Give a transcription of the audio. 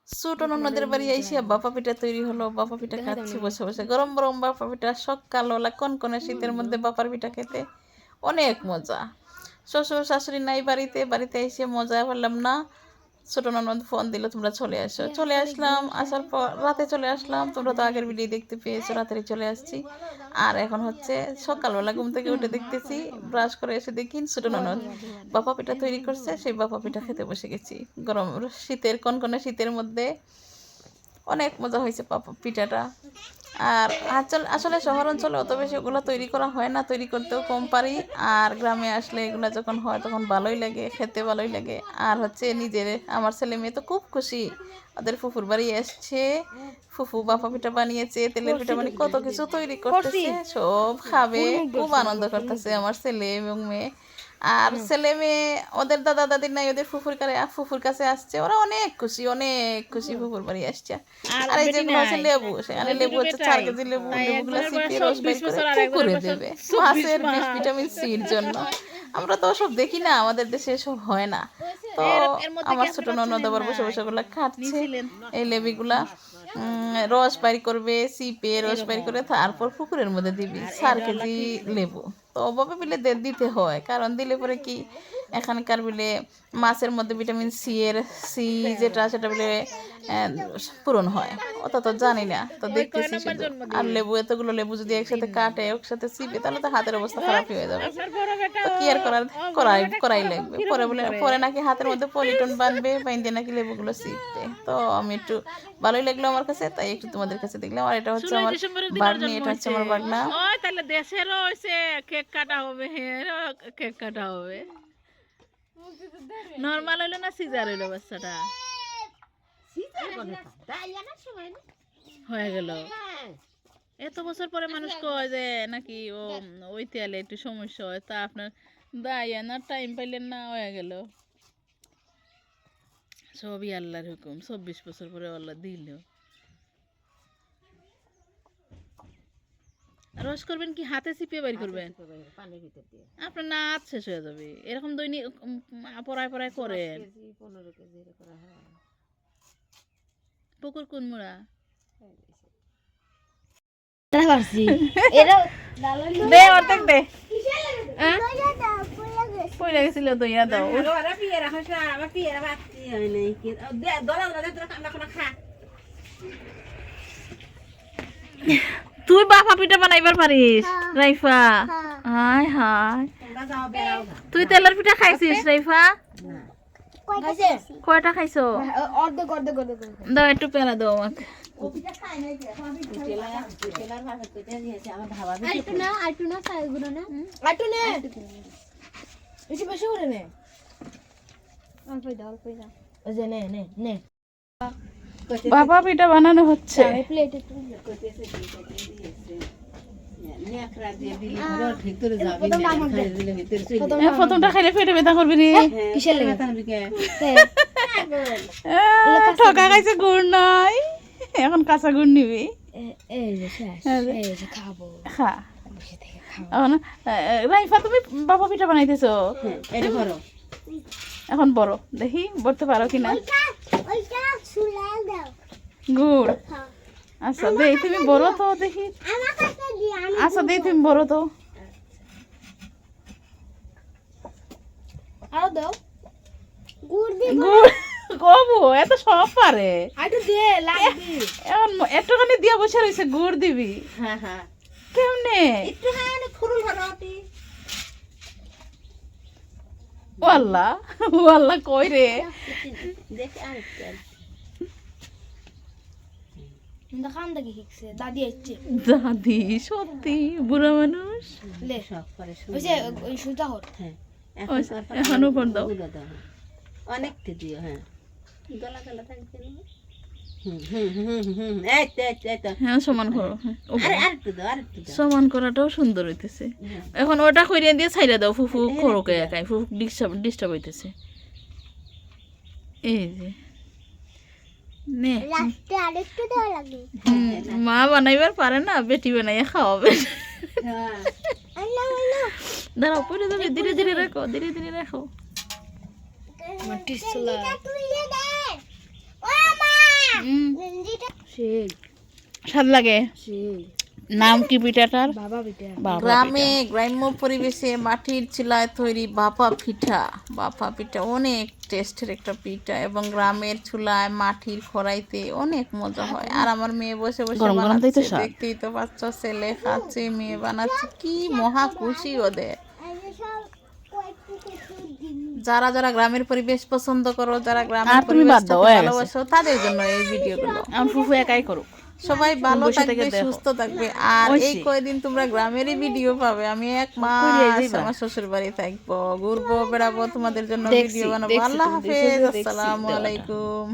ছোট ননদের বাড়ি এসে বাপা পিঠা তৈরি হলো, বাপা পিঠা খাচ্ছি বসে বসে, গরম গরম বাপা পিঠা, সকালবেলা কনকনে শীতের মধ্যে বাপার পিঠা খেতে অনেক মজা। শ্বশুর শাশুড়ি নাই বাড়িতে, বাড়িতে এসে মজা পারলাম না। ছোট ননদ ফোন দিল, তোমরা চলে আসো। চলে আসলাম, আসার পর রাতে চলে আসলাম। তোমরা তো আগের ভিডিও দেখতে পেয়েছো, রাতে চলে আসছি। আর এখন হচ্ছে সকালবেলা ঘুম থেকে উঠে দেখতেছি, ব্রাশ করে এসে দেখি ছোট ননদ বাপা পিঠা তৈরি করছে, সেই বাপা পিঠা খেতে বসে গেছি। গরম শীতের কনকনে শীতের মধ্যে অনেক মজা হয়েছে পিঠাটা। আর আসলে শহর অঞ্চলে অত বেশি ওগুলো তৈরি করা হয় না, তৈরি করতেও কম পারি। আর গ্রামে আসলে এগুলো যখন হয় তখন ভালোই লাগে, খেতে ভালোই লাগে। আর হচ্ছে নিজের আমার ছেলে মেয়ে তো খুব খুশি, ওদের ফুফুর বাড়ি এসছে, ফুফু বাপা পিঠা বানিয়েছে, তেলের পিঠা বানিয়ে কত কিছু তৈরি করতেছে, সব খাবে, খুব আনন্দ করতেছে আমার ছেলে এবং মেয়ে। আর ছেলে মেয়ে ওদের দাদা দাদির নাই, ওদের ফুফুর কাছে আসছে, ওরা অনেক খুশি, অনেক খুশি ফুফুর বাড়ি আসছে। আর এই যেগুলো হচ্ছে লেবু, সেখানে লেবু হচ্ছে 4 কেজি লেবু, লেবুগুলো চিপিয়ে রস বের করে পুকুরে দেবে মাছের বিষ ভিটামিন সির জন্য। আমরা তো সব দেখি না, আমাদের দেশে এসব হয় না। তো আমার ছোট ননদ আবার বসে বসে ওগুলা খাচ্ছে, এই লেবুগুলা রস বাইর করবে, চিপে রস বাইর করে তারপর পুকুরের মধ্যে দিবি 4 কেজি লেবু। তো অভাবে বিলে দিতে হয়, কারণ দিলে পরে কি এখানকার বিলে মাছের মধ্যে ভিটামিন সি যেটা সেটা বিলে পূরণ হয়, অত তো জানি না, তো দেখতেছি শুধু। আর লেবু, এতগুলো লেবু যদি একসাথে কাটে একসাথে চিপে তাহলে তো হাতের অবস্থা খারাপ হয়ে যাবে। তো কি আর করাই লাগবে। পরে নাকি হাতের মধ্যে পলিটন বানবে, বাইন্দে নাকি লেবুগুলো চিপবে। তো আমি একটু ভালোই লাগলো আমার কাছে, তাই একটু তোমাদের কাছে দেখলাম। আর এটা হচ্ছে আমার বাগনি, এটা হচ্ছে আমার বাগনা। তাহলে দেশেরও হইছে কেক কাটা হবে, কেক কাটা হবে। নরমাল হইলো না সিজার হইলো বাচ্চাটা? হয়ে গেল। এত বছর পরে মানুষ কয় যে নাকি ওই তেলে একটু সমস্যা হয়, তা আপনার দায়ানার টাইম পাইলেন না, হয়ে গেল। সবই আল্লাহর হুকুম, 24 বছর পরে আল্লাহ দিল। রস করবেন কি হাতে চিপে বাইর করবেন? আপনার না শেষ হয়ে যাবে, এরকম দৈনিক পড়ায় পড়ায় করেন। পুকুর কোন মুড়া? দে অর্ধেক দে, পড়ে গেছিল দইয়া দাও। তুই বাপা পিঠা বানাইবার পারিস রাইফা? হায় হায়, তুই তেলের পিঠা খাইছিস রাইফা? কয়টা খাইছো? দাও একটু পেলা দাও আমাকে। বাবা পিঠা বানানো হচ্ছে। প্রথমটা খাইলে পেটে ব্যথা করবি রে। ঠকা খাইছে, গুড় নাই, এখন কাঁচা গুড় নিবি। খা। রাইফা তুমি বাবা পিঠা বানাইতেছো, এখন বড় দেখি বলতে পারো কিনা। গুড়, আচ্ছা দেই, তুমি বড় তো দেখি। আচ্ছা দেই, তুমি বড় তো। গুড় কবু এত সব পারে, এখন একটুখানি দিয়া বসে রয়েছে, গুড় দিবি? কেমনে? ওয়াল্লা ওয়াল্লা কই রে, দাদি সত্যি বুড়া মানুষ। এখনো পর দাও অনেকটা দিও। হ্যাঁ, গলা গলা থাকবে না। হ্যাঁ সমান করো, সমান করাটাও সুন্দর হইতেছে। এখন ওটা কইরে দিয়ে ছাইরা দাও, ফুফু খোরকে একাই, ফুফু ডিস্টার্ব হইতেছে। এই যে নে, মা বানাইবার পারে না, বেটি বানাইয়া খাওয়াবে। দাঁড়াও, পড়ে যাবে, ধীরে ধীরে রাখো, ধীরে ধীরে রাখো। সেই স্বাদ লাগে। সেই নাম কি পিঠাটার? বাবা পিঠা। বাবা গ্রামে গ্রাম্য পরিবেশে মাটির চুলায় তৈরি বাপা পিঠা অনেক টেস্টের একটা পিঠা, এবং গ্রামের চুলায় মাটির খড়াইতে অনেক মজা হয়। আর আমার মেয়ে বসে বসে গরম গরম বানাচ্ছে, তাই তো স্বাদ। দেখতেই তো পাচ্ছ, ছেলে খাচ্ছে, মেয়ে বানাচ্ছে, কি মহা খুশি ওদের। যারা যারা গ্রামের পরিবেশ পছন্দ করো, যারা গ্রামের আর তুমি বাদ দাও, পরিবেশটাকে হয়ে গেছে। ভালোবাসো, তাদের জন্য এই ভিডিওগুলো। আমার ফুফু একাই করুক। সবাই ভালো বসে থেকে থাকবে, দেখো। সুস্থ থাকবে। আর এই ঐশী। কয়দিন তোমরা গ্রামেরই ভিডিও পাবে। আমি এক কইরাই মাস যাইবা। আমার শ্বশুর বাড়ি থাকবো, ঘুরবো, বেড়াবো, তোমাদের জন্য দেখছি, ভিডিও বানাবো। দেখছি, আল্লাহ তুমি হাফেজ, দেখছো যে দেখছি আসসালামু দেওয়াটা। আলাইকুম।